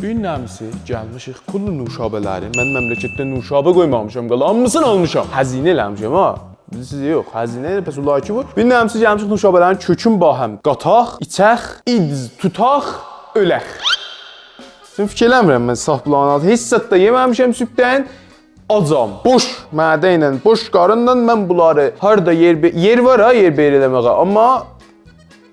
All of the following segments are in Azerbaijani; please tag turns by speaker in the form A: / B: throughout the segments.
A: Gün nəmsi gəlmişik pullu nuşabələri. Mən məmləkətdə nuşabə qoymamışam, qalanmısın almışam. Həzinə eləmişəm ha. Sizə yox, həzinə elə pəs olar ki bu. Gün nəmsi gəlmişik nuşabələrin kökün bahəm. Qataq, içək, idz, tutaq, ölək. Sən fikirləmirəm mən saf planat. Heç zətdə yeməmişəm sübdən. Acam, boş mədə ilə, boş qarınla mən bunları harda yer var ha, yer beyir eləməyə. Amma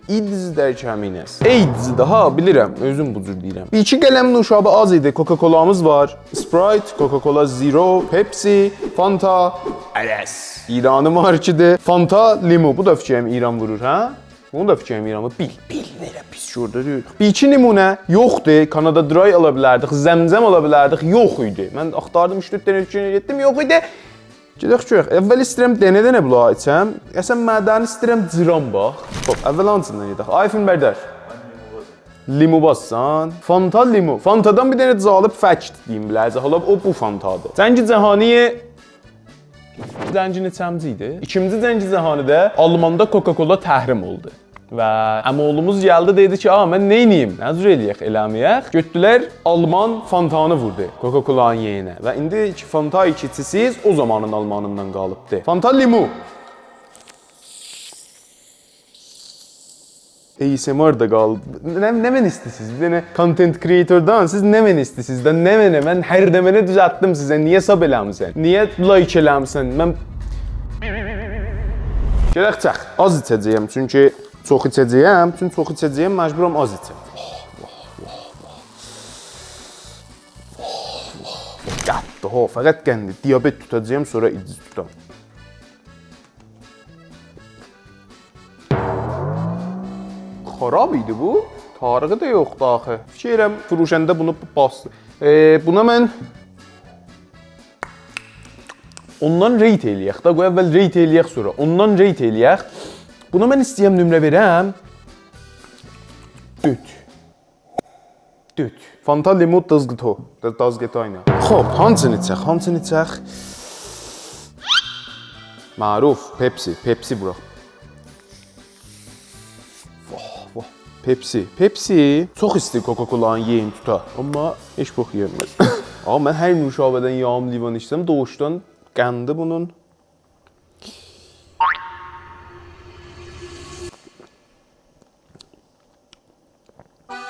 A: İdz dərkəminəs. Eyds daha bilirəm, özüm bu cür deyirəm. 2 qələm nuşabə az idi. Coca-Cola'mız var. Sprite, Coca-Cola Zero, Pepsi, Fanta, Ares. İranı markidir. Fanta, Limo. Bu da fikrim İran vurur, hə? Bunu da fikrim İranı. Bil, nerə pis şurada deyir. 2 limonə yoxdur. Kanada Dry ala bilərdik, zəmzəm ala bilərdik. Yox idi. Mən axtardım 3-4 dənə getdim, yox idi. Gedək görək. Əvvəl istəyirəm dənə-dənə bulağı içəm. Əsən mədəni istəyirəm cıram bax. Hop, əvvəl hansından gedək? Ayfın bərdər. Limo bassan. Fanta limo. Fantadan bir dənə cəlib fəkt deyim bilərəcək. Hala o bu Fantadır. Cəngi Cəhaniyə Zəngi neçəmci idi? İkinci Cəngi Cəhanidə Almanda Coca-Cola təhrim oldu. Və əmoğlumuz gəldi dedi ki, mən neyniyim? Nəzr eləyək, eləməyək. Götdülər Alman Fantanı vurdu Coca-Cola'nın yeyinə. Və indi Fanta içicisiz o zamanın Almanından qalıbdı. Fanta Limo. ASMR da qaldı. Nə mən istəsiniz? Bir dənə content creatordan siz nə mən istəsiniz? Nə mənə? Mən hər dəməni düzəltdim sizə. Niyə sab eləmisən? Niyə like eləmisən? Mən Gələk çək. Az içəcəyəm çünki çox içəcəyəm, məcburam az içəm. Qətdi, fəqət qəndi. Diabet tutacağım, sonra idz tutam. Xarab idi bu. Tarığı da yoxdur axı. Fikirəm, furuşəndə bunu bastı. Buna mən ondan rate eləyək da. Qoy əvvəl rate eləyək sonra. Ondan rate eləyək. Buna mən istəyəm nömrə verəm. 4. Fanta Limo dazqıto. Dazqıto aynı. Xoş, hansını içək? Məruf, Pepsi bura. Vah. Pepsi. Çox isti Coca-Cola'nın yeyin tuta. Amma heç box yeyəməz. Amma mən hər nuşabədən yağım livan içsəm, doğuşdan qəndi bunun.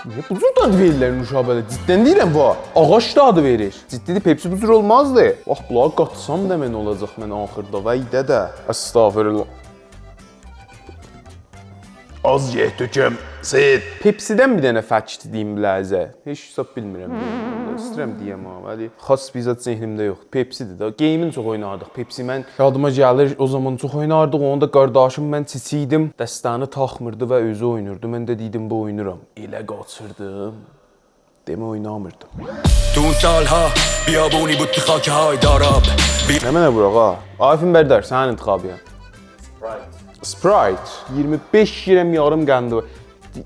A: Niyə bu cür dadı verirlər nuşabədə? Ciddən deyirəm bu. Ağac dadı verir. Ciddi Pepsi bu cür olmazdı. Bax, bunları qatsam da mən olacaq mən axırda. Və idə də. Əstağfirullah. Az yer tökəm. Seyid. Pepsidən bir dənə fəkt deyim biləzə. Heç hesab bilmirəm. İstəyirəm deyəm ha. Vəli xas bizat zehnimdə yoxdur. Pepsidir də. Game'in çox oynardıq. Pepsi mən yadıma gəlir. O zaman çox oynardıq. Onu da qardaşım mən çiçiydim. Dəstəni taxmırdı və özü oynurdu. Mən də deydim bu oynuram. Elə qaçırdım. Demə oynamırdım.
B: تو سالها بیابونی بود که خاکه های داراب
A: Nə mənə buraq ha? Ayfın bərdər, sənin intiqabıya. Sprite. 25 girəm yarım qəndi var.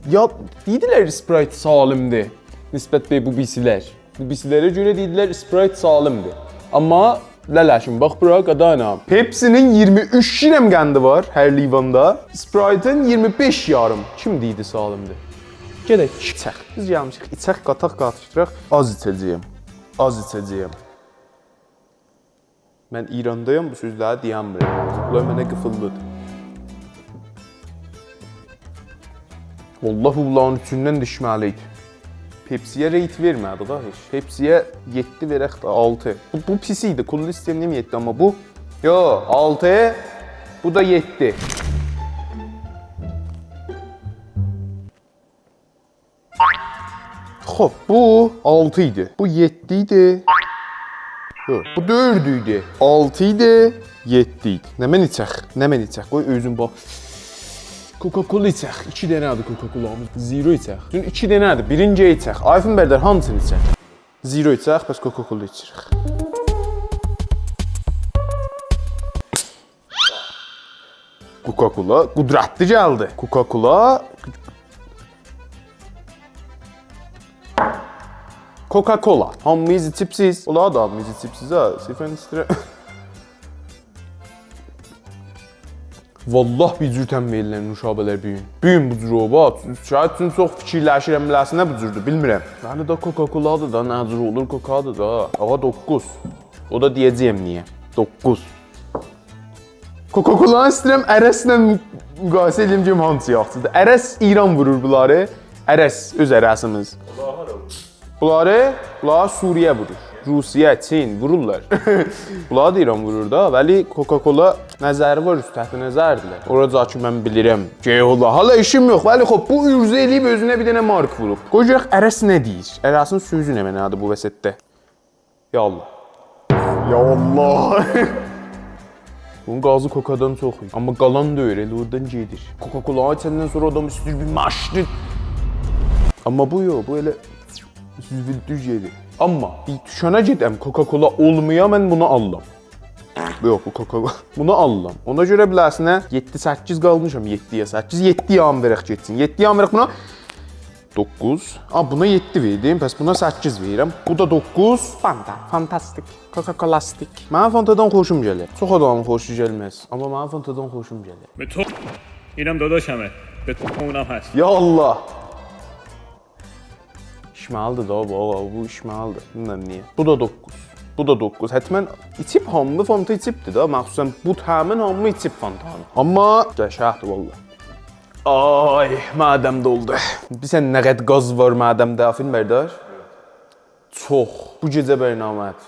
A: Ya dedilər Sprite salimdir. Nisbət bey bu bisilər. Bu bisilərə görə dedilər Sprite salimdir. Amma lələşim bax bura qadana. Pepsi'nin 23 girəm qəndi var hər livanda. Sprite'ın 25 yarım. Kim deydi salimdir? Gedək içək. Biz gəlmişik içək qataq qatışdıraq. Az içəcəyəm. Mən İrandayam, bu sözləri deyəmirəm. Bunlar mənə qıfıllıdır. Vallahi bunların üçündən düşməli idi. Pepsi'yə rate vermədi da heç. Pepsi'yə 7 verək də 6. Bu pis idi. Kullu istəyim 7 amma bu 6. Bu da 7. Xoş, bu 6 idi. Bu 7 idi. Bu 4 idi. 6 idi, 7 idi. Nə mən içək? Qoy özün bax. Coca-Cola içək. 2 dənədir Coca-Cola'mız. Zero içək. Dün 2 dənədir. Birinci içək. Ayfın bərdər hamısını içək. Zero içək, bəs Coca-Cola içirik. Coca-Cola qudratlı gəldi. Coca-Cola. Hamımız içibsiz. Ola da hamımız içibsiz ha. Sifən istirəm. Vallah bir cür təm verilən nuşabələr bu gün. Bu gün bu cür obat. Şayad üçün çox fikirləşirəm biləsinə bu cürdür, bilmirəm. Yəni da Coca-Coladır da, nə cür olur Coca-Cola da. Ağa 9. O da deyəcəyəm niyə. 9. Coca-Cola'nı istəyirəm ərəslə müqayisə edeyim ki, hansı yaxşıdır. Ərəs İran vurur bunları. Ərəs öz ərəsimiz. Bunlar Suriyə vurur. Rusiya, Çin vururlar. Bunlar da İran vurur da, vəli Coca-Cola nəzəri var, üst təxti nəzərdirlər. Oraca ki, mən bilirəm. Eyvallah, hala işim yox, vəli xop, bu ürzə eləyib özünə bir dənə mark vurub. Qoyacaq, ərəs nə deyir? Ərəsin sözü nə mənadır bu vəsətdə? Ya Allah. Ya Allah. Bunun qazı Coca-dan çox iyi. Amma qalan da öyle, oradan gedir. Coca-Cola içəndən sonra adam üstür bir maşdır. Amma bu yox, bu elə düz gedir. Amma bir düşənə gedəm, Coca-Cola olmaya mən bunu allam. Yox, bu Coca-Cola. Bunu allam. Ona görə biləsinə 7-8 qalmışam, 7-yə 8. 7 yan verək getsin. 7 yan verək buna 9. Buna 7 verdim, bəs buna 8 verirəm. Bu da 9. Fanta, fantastik. Coca-Colastik. Mənə Fantadan xoşum gəlir. Çox adamın xoşu gəlməz, amma mənə Fantadan xoşum gəlir.
C: به تو اینم داداشمه به تو اونم هست
A: Ya Allah. İşməlidir da bu işməlidir. Bilmirəm niyə. Bu da 9. Bu da 9. Hətmən içib hamı Fanta içibdir da. Məxsusən bu təmin hamı içib Fantanı. Amma qəşəhdir vallah. Ay, mədəm doldu. Bilsən nə qədər qaz var mədəmdə Afin bərdar? Çox. Bu gecə bərnamədir.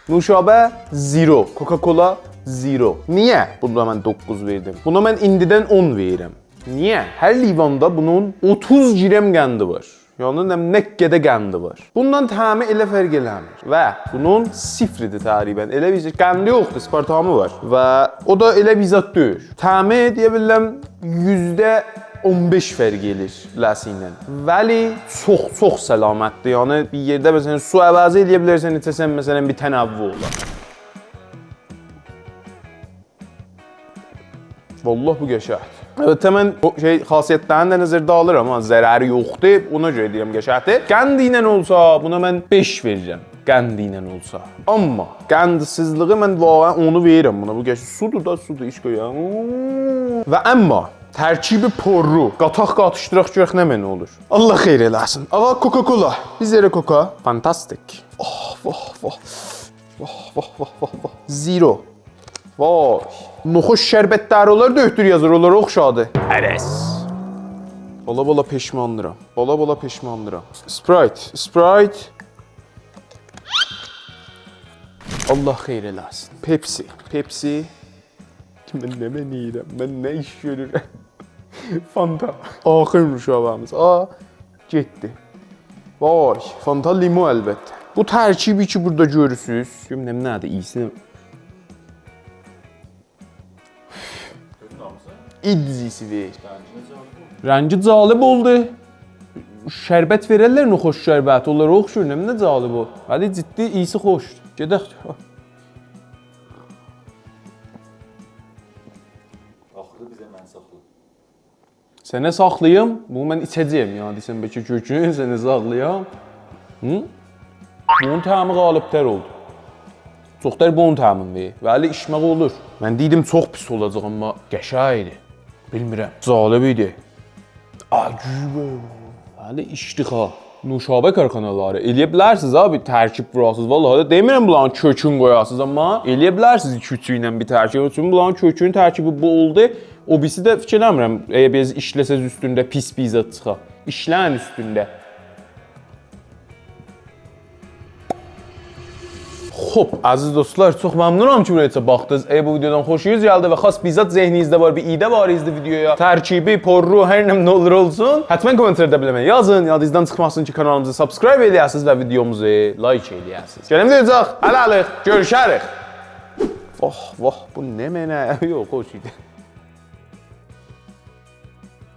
A: Nuşabə 0. Coca-Cola 0. Niyə? Buna mən 9 verdim. Buna mən indidən 10 verirəm. Niyə? Hər livanda bunun 30 girəm qəndi var. Yəni nə qədər qəndi var. Bundan təmi elə fərq eləmir. Və bunun 0-dir təqribən. Elə bir qəndi yoxdur, spartamı var. Və o da elə bir zat deyil. Təmi deyə bilirəm %15 fərq edir ləsi ilə. Vəli çox səlamətdir. Yəni bir yerdə məsələn su əvəzi eləyə bilərsən, içəsən məsələn bir tənəvvü olar. Vallah bu qəşəhdir. Əlbəttə mən xasiyyətlərini də nəzərdə alıram, amma zərəri yoxdur. Ona görə deyirəm qəşəhdir. Qəndi ilə olsa buna mən 5 verəcəm. Qəndi ilə olsa. Amma qəndisizliyi mən vaqəən onu verirəm buna. Bu qəşəng sudur da, sudur iş qoyaq. Və amma tərkibi porru. Qataq qatışdıraq görək nə mənə olur. Allah xeyir eləsin. Ağa Coca-Cola. Biz yerə Coca. Fantastik. Vah. 0. Vay. Noxuş şərbətləri olar, döktür yazır, onlar oxşadı. Ərəs. Bala peşmandıram. Bala peşmandıram. Sprite. Allah xeyir eləsin. Pepsi. Mən nə məniyirəm, mən nə iş görürəm. Fanta. Axır nuşabamız. Getdi. Vay, Fanta limo əlbəttə. Bu tərkibi ki burada görürsünüz. Görürəm nədir, iyisini. İdzisi ver. Rəngi cəlib oldu. Şərbət verərlər noxuş şərbət, onlar oxşur, nə cəlib o. Hədi ciddi, iyisi xoşdur. Gedək.
D: Axırı bizə mən saxla.
A: Sənə saxlayım, bunu mən içəcəyəm, yəni desən bəlkə kökünü sənə saxlayam. Bunun təmi qalibtər oldu. Çoxlar bunun təmin verir. Vəli içmək olur. Mən deydim çox pis olacaq, amma qəşəng idi. Bilmirəm. Cəlib idi. Acıbə. Vəli içdixa. Nuşabə karxanaları. Eləyə bilərsiniz abi, tərkib vurasınız. Vallahi demirəm bunların kökünü qoyasınız, amma eləyə bilərsiniz küçüyü ilə bir tərkib. Çünki bunların kökünün tərkibi bu oldu. O birisi də fikirləmirəm, əgər biz işləsəz üstündə pis bir zət çıxa. İşləyin üstündə. Xoş, əziz dostlar, çox məmnunam ki, buraya baxdınız. Əgər bu videodan xoşunuz gəldi və xas bizzat zehninizdə var, bir idə var izli videoya. Tərkibi, porru, hər nə olur olsun. Həttəmən komentarda bilməyin. Yazın, yadınızdan çıxmasın ki, kanalımızı subscribe eləyəsiniz və videomuzu like eləyəsiniz. Gəlin deyəcək, hələlıq, görüşərik. Vah, bu nə mənə? Yox, xoş idi.